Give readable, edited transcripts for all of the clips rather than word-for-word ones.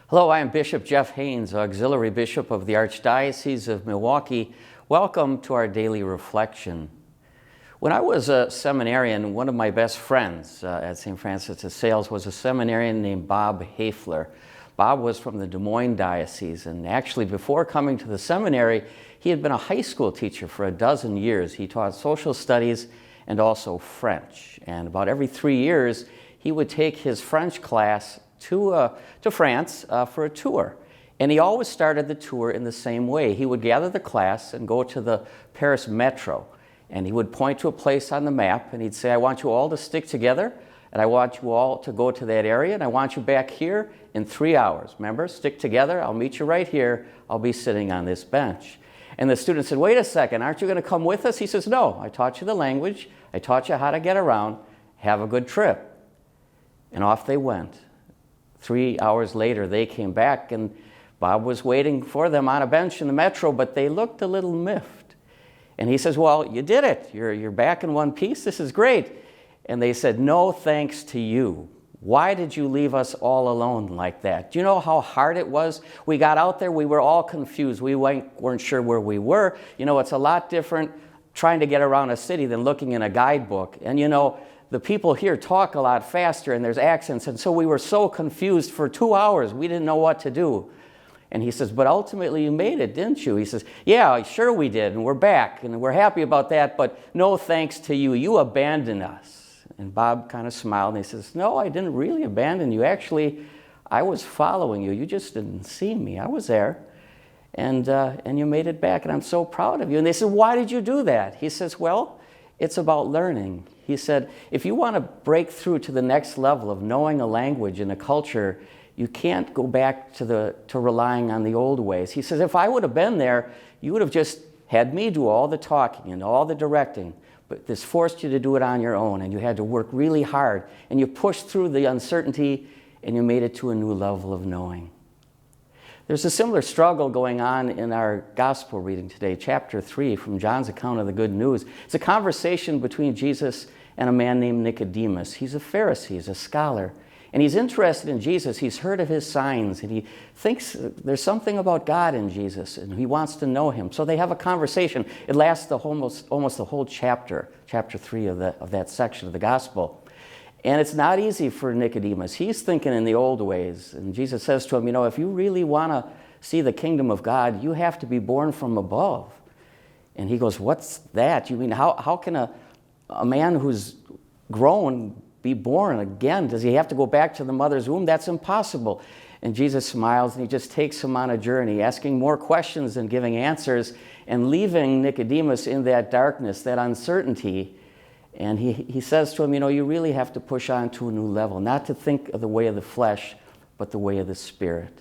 Hello, I am Bishop Jeff Haines, Auxiliary Bishop of the Archdiocese of Milwaukee. Welcome to our daily reflection. When I was a seminarian, one of my best friends at St. Francis de Sales was a seminarian named Bob Hafler. Bob was from the Des Moines Diocese, and actually before coming to the seminary, he had been a high school teacher for 12 years. He taught social studies and also French. And about every 3 years, he would take his French class to France for a tour. And he always started the tour in the same way. He would gather the class and go to the Paris metro. And he would point to a place on the map and he'd say, I want you all to stick together and I want you all to go to that area and I want you back here in 3 hours. Remember, stick together, I'll meet you right here. I'll be sitting on this bench. And the student said, wait a second, aren't you going to come with us? He says, no, I taught you the language. I taught you how to get around. Have a good trip. And off they went. 3 hours later, they came back and Bob was waiting for them on a bench in the metro, but they looked a little miffed. And he says, well, you did it. You're back in one piece. This is great. And they said, no thanks to you. Why did you leave us all alone like that? Do you know how hard it was? We got out there. We were all confused. We weren't sure where we were. You know, it's a lot different trying to get around a city than looking in a guidebook. And you know, the people here talk a lot faster and there's accents. And so we were so confused for 2 hours. We didn't know what to do. And he says, but ultimately you made it, didn't you? He says, yeah, sure we did. And we're back and we're happy about that. But no thanks to you. You abandoned us. And Bob kind of smiled and he says, no, I didn't really abandon you. Actually, I was following you. You just didn't see me. I was there. And you made it back. And I'm so proud of you. And they said, why did you do that? He says, well, it's about learning. He said, if you want to break through to the next level of knowing a language and a culture, you can't go back to relying on the old ways. He says, if I would have been there, you would have just had me do all the talking and all the directing, but this forced you to do it on your own, and you had to work really hard, and you pushed through the uncertainty, and you made it to a new level of knowing. There's a similar struggle going on in our gospel reading today, chapter 3 from John's account of the good news. It's a conversation between Jesus and a man named Nicodemus. He's a Pharisee, he's a scholar, and he's interested in Jesus. He's heard of his signs, and he thinks there's something about God in Jesus, and he wants to know him. So they have a conversation. It lasts almost the whole chapter 3 of that section of the gospel. And it's not easy for Nicodemus. He's thinking in the old ways. And Jesus says to him, you know, if you really want to see the kingdom of God, you have to be born from above. And he goes, what's that? You mean, how can a man who's grown be born again? Does he have to go back to the mother's womb? That's impossible. And Jesus smiles and he just takes him on a journey, asking more questions than giving answers, and leaving Nicodemus in that darkness, that uncertainty. And he says to him, you know, you really have to push on to a new level, not to think of the way of the flesh, but the way of the Spirit.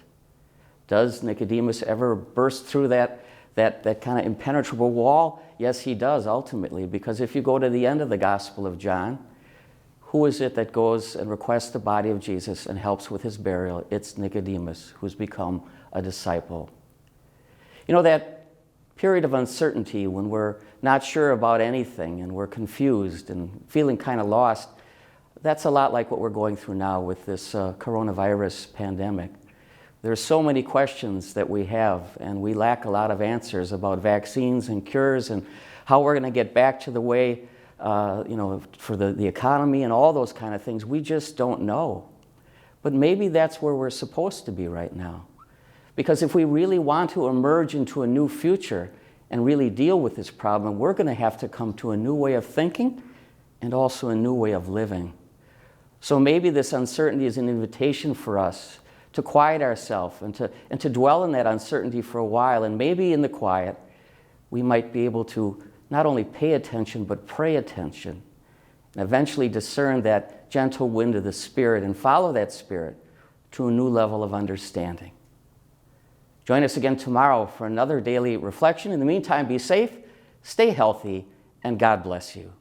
Does Nicodemus ever burst through that kind of impenetrable wall? Yes, he does, ultimately, because if you go to the end of the Gospel of John, who is it that goes and requests the body of Jesus and helps with his burial? It's Nicodemus, who's become a disciple. You know, that period of uncertainty when we're not sure about anything and we're confused and feeling kind of lost, that's a lot like what we're going through now with this coronavirus pandemic. There's so many questions that we have, and we lack a lot of answers about vaccines and cures and how we're going to get back to the way, for the economy and all those kind of things. We just don't know. But maybe that's where we're supposed to be right now. Because if we really want to emerge into a new future and really deal with this problem, we're going to have to come to a new way of thinking and also a new way of living. So maybe this uncertainty is an invitation for us to quiet ourselves and to dwell in that uncertainty for a while. And maybe in the quiet, we might be able to not only pay attention, but pray attention, and eventually discern that gentle wind of the Spirit and follow that Spirit to a new level of understanding. Join us again tomorrow for another daily reflection. In the meantime, be safe, stay healthy, and God bless you.